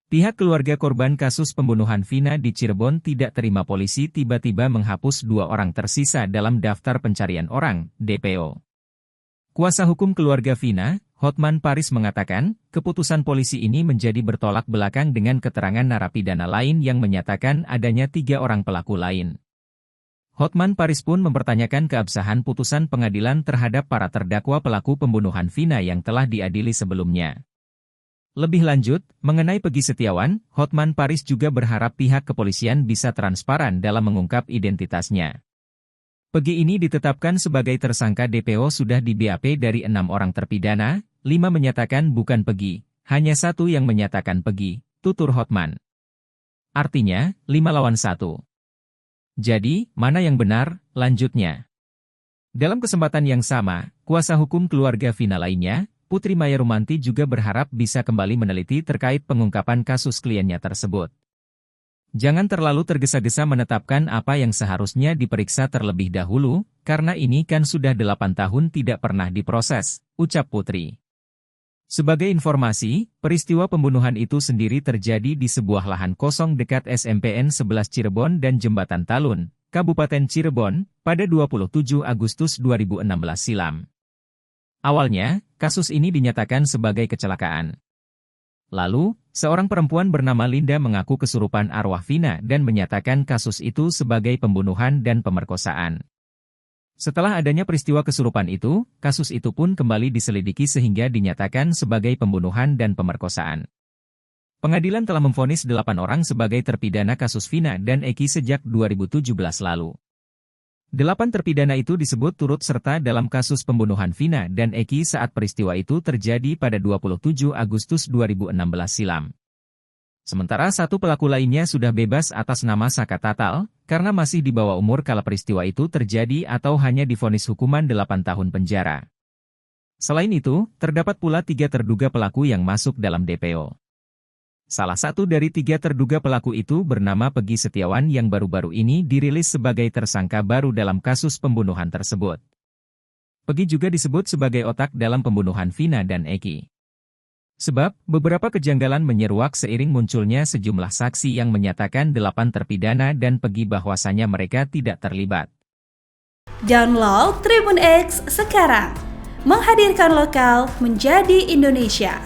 Pihak keluarga korban kasus pembunuhan Vina di Cirebon tidak terima polisi tiba-tiba menghapus 2 orang tersisa dalam daftar pencarian orang, DPO. Kuasa hukum keluarga Vina, Hotman Paris mengatakan, keputusan polisi ini menjadi bertolak belakang dengan keterangan narapidana lain yang menyatakan adanya 3 orang pelaku lain. Hotman Paris pun mempertanyakan keabsahan putusan pengadilan terhadap para terdakwa pelaku pembunuhan Vina yang telah diadili sebelumnya. Lebih lanjut, mengenai Peggy Setiawan, Hotman Paris juga berharap pihak kepolisian bisa transparan dalam mengungkap identitasnya. Peggy ini ditetapkan sebagai tersangka DPO sudah di BAP dari 6 orang terpidana, 5 menyatakan bukan Peggy, hanya 1 yang menyatakan Peggy, tutur Hotman. Artinya, 5 lawan 1. Jadi, mana yang benar, lanjutnya. Dalam kesempatan yang sama, kuasa hukum keluarga Vina lainnya, Putri Maya Rumanti juga berharap bisa kembali meneliti terkait pengungkapan kasus kliennya tersebut. Jangan terlalu tergesa-gesa menetapkan apa yang seharusnya diperiksa terlebih dahulu, karena ini kan sudah 8 tahun tidak pernah diproses, ucap Putri. Sebagai informasi, peristiwa pembunuhan itu sendiri terjadi di sebuah lahan kosong dekat SMPN 11 Cirebon dan Jembatan Talun, Kabupaten Cirebon, pada 27 Agustus 2016 silam. Awalnya, kasus ini dinyatakan sebagai kecelakaan. Lalu, seorang perempuan bernama Linda mengaku kesurupan arwah Vina dan menyatakan kasus itu sebagai pembunuhan dan pemerkosaan. Setelah adanya peristiwa kesurupan itu, kasus itu pun kembali diselidiki sehingga dinyatakan sebagai pembunuhan dan pemerkosaan. Pengadilan telah memvonis 8 orang sebagai terpidana kasus Vina dan Eki sejak 2017 lalu. 8 terpidana itu disebut turut serta dalam kasus pembunuhan Vina dan Eki saat peristiwa itu terjadi pada 27 Agustus 2016 silam. Sementara 1 pelaku lainnya sudah bebas atas nama Saka Tatal, karena masih di bawah umur kala peristiwa itu terjadi atau hanya divonis hukuman 8 tahun penjara. Selain itu, terdapat pula 3 terduga pelaku yang masuk dalam DPO. Salah satu dari 3 terduga pelaku itu bernama Peggy Setiawan yang baru-baru ini dirilis sebagai tersangka baru dalam kasus pembunuhan tersebut. Peggy juga disebut sebagai otak dalam pembunuhan Vina dan Eki. Sebab, beberapa kejanggalan menyeruak seiring munculnya sejumlah saksi yang menyatakan 8 terpidana dan Peggy bahwasanya mereka tidak terlibat. Download Tribun X sekarang, menghadirkan lokal menjadi Indonesia.